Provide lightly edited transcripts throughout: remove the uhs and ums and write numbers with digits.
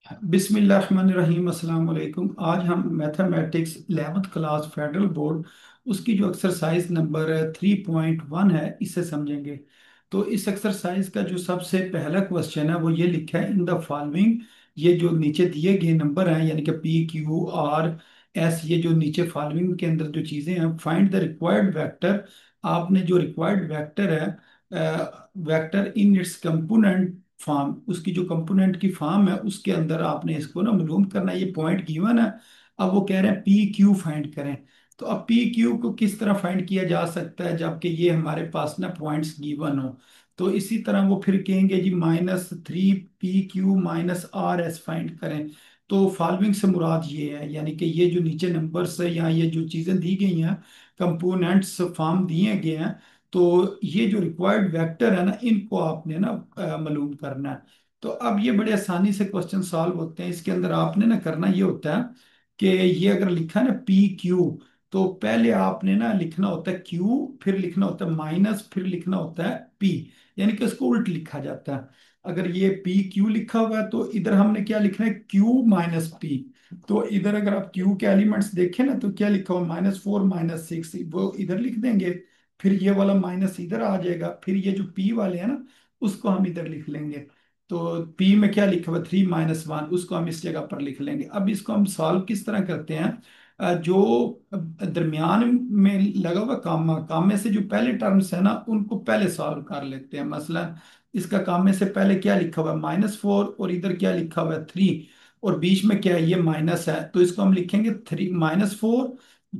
बिस्मिल्लाहिर्रहमानिर्रहीम अस्सलाम वालेकुम। आज हम mathematics 11th class federal board उसकी जो एक्सरसाइज नंबर 3.1 है इसे समझेंगे। तो इस एक्सरसाइज का जो सबसे पहला क्वेश्चन है वो ये लिखा है इन द फॉलोइंग। ये जो नीचे दिए गए नंबर हैं यानी कि पी क्यू आर एस, ये जो नीचे फॉलोइंग के अंदर जो चीज़ें हैं, फाइंड द रिक्वायर्ड वेक्टर। आपने जो रिक्वायर्ड वेक्टर है, vector in its component form, उसकी जो कंपोनेंट की फॉर्म है उसके अंदर आपने इसको ना मालूम करना है। ये पॉइंट गिवन है। अब वो कह रहे हैं पी क्यू फाइंड करें। तो अब पी क्यू को किस तरह फाइंड किया जा सकता है जबकि ये हमारे पास ना पॉइंट्स गिवन हो। तो इसी तरह वो फिर कहेंगे जी -3 PQ - RS फाइंड करें। तो फॉलोइंग से मुराद ये है यानी कि ये जो नीचे नंबर्स है या ये जो चीजें दी गई हैं, कंपोनेंट्स फॉर्म दिए गए हैं, तो ये जो रिक्वायर्ड वेक्टर है ना इनको आपने ना मालूम करना है। तो अब ये बड़े आसानी से क्वेश्चन सॉल्व होते हैं। इसके अंदर आपने ना करना ये होता है कि ये अगर लिखा है ना पी क्यू, तो पहले आपने ना लिखना होता है क्यू, फिर लिखना होता है माइनस, फिर लिखना होता है पी, यानी कि उसको उल्ट लिखा जाता है। अगर ये पी क्यू लिखा हुआ है तो इधर हमने क्या लिखना है, क्यू माइनस पी। तो इधर अगर आप क्यू के एलिमेंट्स देखें ना तो क्या लिखा हुआ, -4 -6, वो इधर लिख देंगे। फिर ये वाला माइनस इधर आ जाएगा, फिर ये जो पी वाले हैं ना उसको हम इधर लिख लेंगे। तो पी में क्या लिखा हुआ, 3 - 1, उसको हम इस जगह पर लिख लेंगे। अब इसको हम सॉल्व किस तरह करते हैं, जो दरमियान में लगा हुआ कामा, कामे से जो पहले टर्म्स है ना उनको पहले सॉल्व कर लेते हैं। मसलन इसका कामे से पहले क्या लिखा हुआ है, -4, और इधर क्या लिखा हुआ है, 3, और बीच में क्या है, ये माइनस है, तो इसको हम लिखेंगे 3 - 4।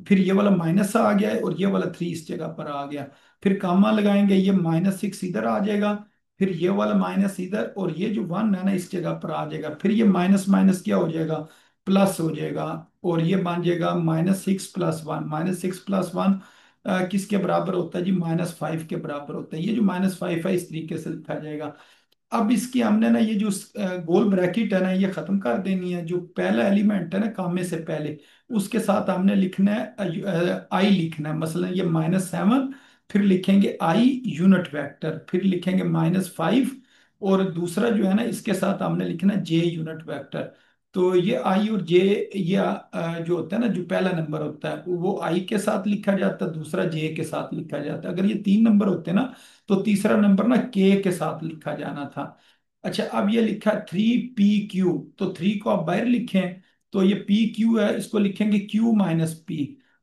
फिर ये वाला माइनस आ गया है और ये वाला 3 इस जगह पर आ गया। फिर कामा लगाएंगे, ये -6 इधर आ जाएगा, फिर ये वाला माइनस इधर, और ये जो 1 है ना इस जगह पर आ जाएगा। फिर ये माइनस माइनस क्या हो जाएगा, प्लस हो जाएगा, और ये बन जाएगा -6 + 1। -6 + 1 किसके बराबर होता है जी, -5 के बराबर होता है। ये जो -5 है इस तरीके से लिखा जाएगा। अब इसकी हमने ना ये जो गोल ब्रैकेट है ना ये खत्म कर देनी है। जो पहला एलिमेंट है ना कामे से पहले, उसके साथ हमने लिखना है आई लिखना है। मसलन ये -7, फिर लिखेंगे आई यूनिट वेक्टर, फिर लिखेंगे -5, और दूसरा जो है ना इसके साथ हमने लिखना है जे यूनिट वेक्टर। तो ये आई और जे, ये जो होता है ना, जो पहला नंबर होता है वो आई के साथ लिखा जाता है, दूसरा जे के साथ लिखा जाता है। अगर ये 3 नंबर होते ना तो तीसरा नंबर ना के के साथ लिखा जाना था। अच्छा, अब ये लिखा 3 PQ, तो 3 को आप बाहर लिखें, तो ये पी क्यू है, इसको लिखेंगे क्यू माइनस पी।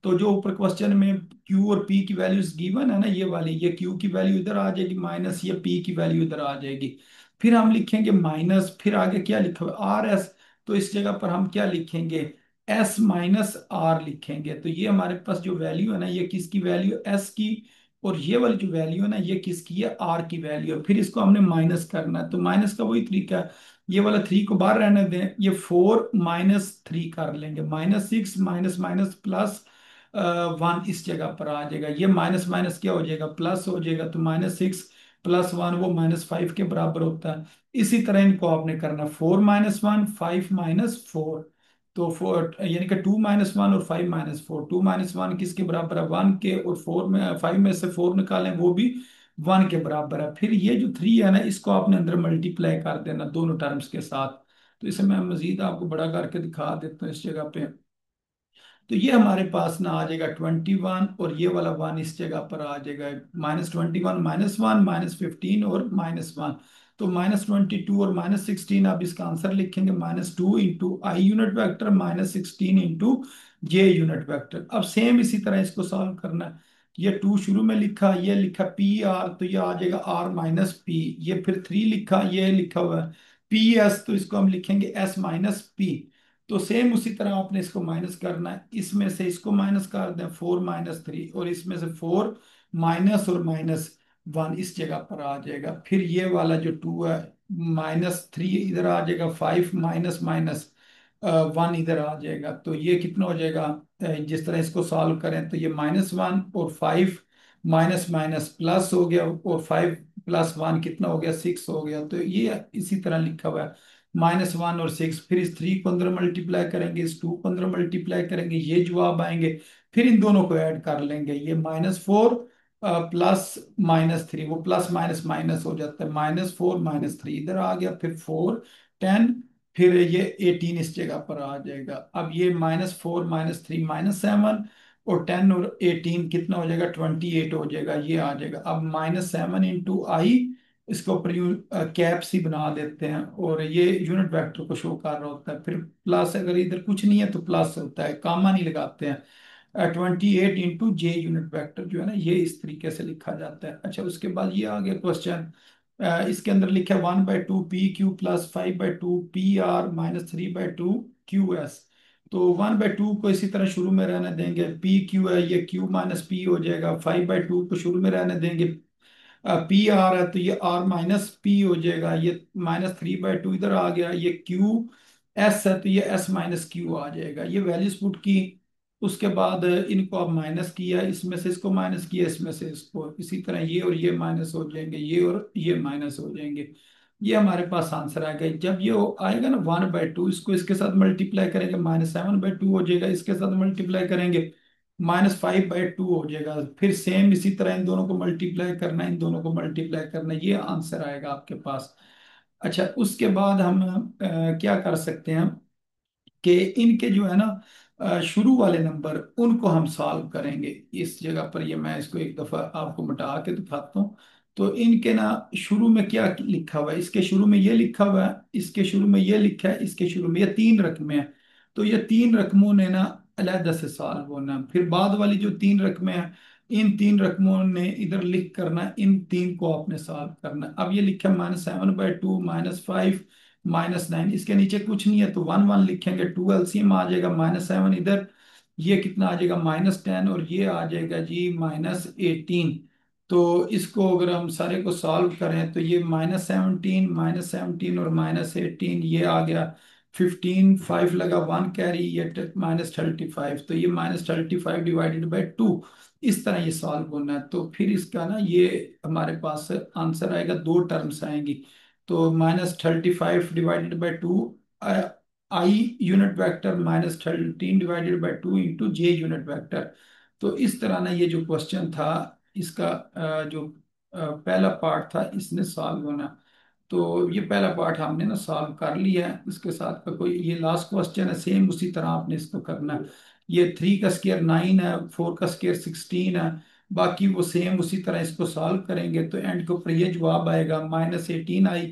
तो जो ऊपर क्वेश्चन में क्यू और पी की वैल्यूज गिवन है ना ये वाली, ये क्यू की वैल्यू इधर आ जाएगी माइनस, ये पी की वैल्यू इधर आ जाएगी। फिर हम लिखेंगे माइनस, फिर आगे क्या लिखा हुआ आर एस, तो इस जगह पर हम क्या लिखेंगे, S - R लिखेंगे। तो ये हमारे पास जो वैल्यू है ना ये किसकी वैल्यू, एस की, और ये वाली जो वैल्यू है ना ये किसकी है, आर की वैल्यू है। फिर इसको हमने माइनस करना है, तो माइनस का वही तरीका है, ये वाला 3 को बाहर रहने दें, ये 4 - 3 कर लेंगे, -6 माइनस माइनस प्लस 1 इस जगह पर आ जाएगा। ये माइनस माइनस क्या हो जाएगा, प्लस हो जाएगा। तो -6 + 1 वो -5 के बराबर होता है। इसी तरह इनको आपने करना, 4 - 1, 5 - 4। तो 4 यानी कि 2 - 1 और 5 - 4, 2 - 1 किसके बराबर है, 1 के, और 5 में से 4 निकालें वो भी 1 के बराबर है। फिर ये जो 3 है ना इसको आपने अंदर मल्टीप्लाई कर देना दोनों टर्म्स के साथ। तो इसे मैं मजीद आपको बड़ा करके दिखा देता हूँ इस जगह पे। तो ये हमारे पास ना आ जाएगा 21, और ये वाला 1 इस जगह पर आ जाएगा, -21 -1 -15 और -1। तो -22 और -16, आप इसका आंसर लिखेंगे, -2 into I unit vector, -16 into J unit vector. अब सेम इसी तरह इसको सॉल्व करना है। ये 2 शुरू में लिखा, ये लिखा पी आर, तो ये आ जाएगा आर माइनस पी। ये फिर 3 लिखा, ये लिखा हुआ है पी एस, तो इसको हम लिखेंगे एस माइनस पी। तो सेम उसी तरह आपने इसको माइनस करना है, इसमें से इसको माइनस कर दें, 4 - 3, और इसमें से 4 माइनस और -1 इस जगह पर आ जाएगा। फिर ये वाला जो 2 है, -3 इधर आ जाएगा, 5 माइनस माइनस 1 इधर आ जाएगा। तो ये कितना हो जाएगा, जिस तरह इसको सॉल्व करें तो ये -1 और 5 माइनस माइनस प्लस हो गया, और 5 + 1 कितना हो गया, 6 हो गया। तो ये इसी तरह लिखा हुआ है, -1 और 6। फिर इस 3 को अंदर मल्टीप्लाई करेंगे, इस 2 को अंदर मल्टीप्लाई करेंगे, ये जवाब आएंगे। फिर इन दोनों को ऐड कर लेंगे, ये -4 प्लस -3, वो प्लस माइनस माइनस हो जाता है, -4 - 3 इधर आ गया, फिर 4 10, फिर ये 18 इस जगह पर आ जाएगा। अब ये -4 -3 -7, और 10 और 18 कितना हो जाएगा, 28 हो जाएगा, ये आ जाएगा। अब -7 इंटू आई, इसके ऊपर यूं कैप सी बना देते हैं, और ये यूनिट वेक्टर को शो कर रहा होता है। फिर प्लस, अगर इधर कुछ नहीं है तो प्लस होता है, कामा नहीं लगाते हैं। 28 इंटू जे यूनिट वेक्टर जो है ना, ये इस तरीके से लिखा जाता है। अच्छा, उसके बाद ये आ गया क्वेश्चन। इसके अंदर लिखा है 1/2 P Q plus 5/2 P R minus 3/2 Q S. तो 1/2 को इसी तरह शुरू में रहने देंगे, पी क्यू है, ये क्यू माइनस पी हो जाएगा। 5/2 को शुरू में रहने देंगे, पी आर है तो ये आर माइनस पी हो जाएगा। ये -3/2 इधर आ गया, ये क्यू एस है तो ये एस माइनस क्यू आ जाएगा। ये वैल्यूज पुट की, उसके बाद इनको आप माइनस किया, इसमें से इसको माइनस किया, इसमें से इसको, इसी तरह ये और ये माइनस हो जाएंगे, ये और ये माइनस हो जाएंगे। ये हमारे पास आंसर आ गया। जब ये आएगा ना 1/2, इसको इसके साथ मल्टीप्लाई करेंगे, -7/2 हो जाएगा, इसके साथ मल्टीप्लाई करेंगे -5/2 हो जाएगा। फिर सेम इसी तरह इन दोनों को मल्टीप्लाई करना है, इन दोनों को मल्टीप्लाई करना है, ये आंसर आएगा आपके पास। अच्छा, उसके बाद हम क्या कर सकते हैं कि इनके जो है ना शुरू वाले नंबर, उनको हम सॉल्व करेंगे। इस जगह पर ये मैं इसको एक दफा आपको मिटा के दिखाता हूँ। तो इनके ना शुरू में क्या लिखा हुआ है, इसके शुरू में ये लिखा हुआ है, इसके शुरू में ये लिखा है, इसके शुरू में ये तीन रकमें हैं। तो ये तीन रकमों ने ना अलहदा से सॉल्व होना है। फिर बाद वाली जो तीन रकमें हैं, इन तीन रकमों ने इधर लिख करना है, इन तीन को आपने सॉल्व करना है। अब ये लिखा है -7/2 -5 -9, इसके नीचे कुछ नहीं है तो 1 1 लिखेंगे, 2 एलसीएम आ जाएगा, -7 इधर, ये कितना आ जाएगा -10, और ये आ जाएगा जी -18। तो इसको अगर हम सारे को सॉल्व करें तो ये -17 और -18, ये आ गया 15, 5 लगा 1 कैरी, ये -35, तो ये -35 डिवाइडेड बाई 2। इस तरह ये सॉल्व होना है। तो फिर इसका ना ये हमारे पास आंसर आएगा, दो टर्म्स आएंगी। तो -35/2 I unit vector -13/2 into J unit vector. तो इस तरह ना ये जो क्वेश्चन था, इसका जो पहला पार्ट था, इसने सॉल्व होना। तो ये पहला पार्ट हमने ना सॉल्व कर लिया है। इसके साथ का कोई ये लास्ट क्वेश्चन है, सेम उसी तरह आपने इसको करना है। ये 3 का स्क्वायर 9 है, 4 का स्क्वायर 16 है, बाकी वो सेम उसी तरह इसको सॉल्व करेंगे तो एंड के ऊपर ये जवाब आएगा -18 आई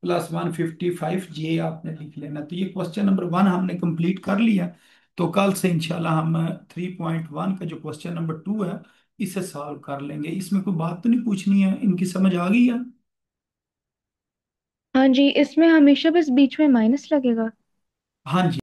प्लस 155 जे, आपने लिख लेना। तो ये क्वेश्चन नंबर 1 हमने कंप्लीट कर लिया। तो कल से इंशाल्लाह हम 3.1 का जो क्वेश्चन नंबर 2 है, इसे सॉल्व कर लेंगे। इसमें कोई बात तो नहीं पूछनी है, इनकी समझ आ गई है? हाँ जी, इसमें हमेशा बस बीच में माइनस लगेगा। हाँ जी।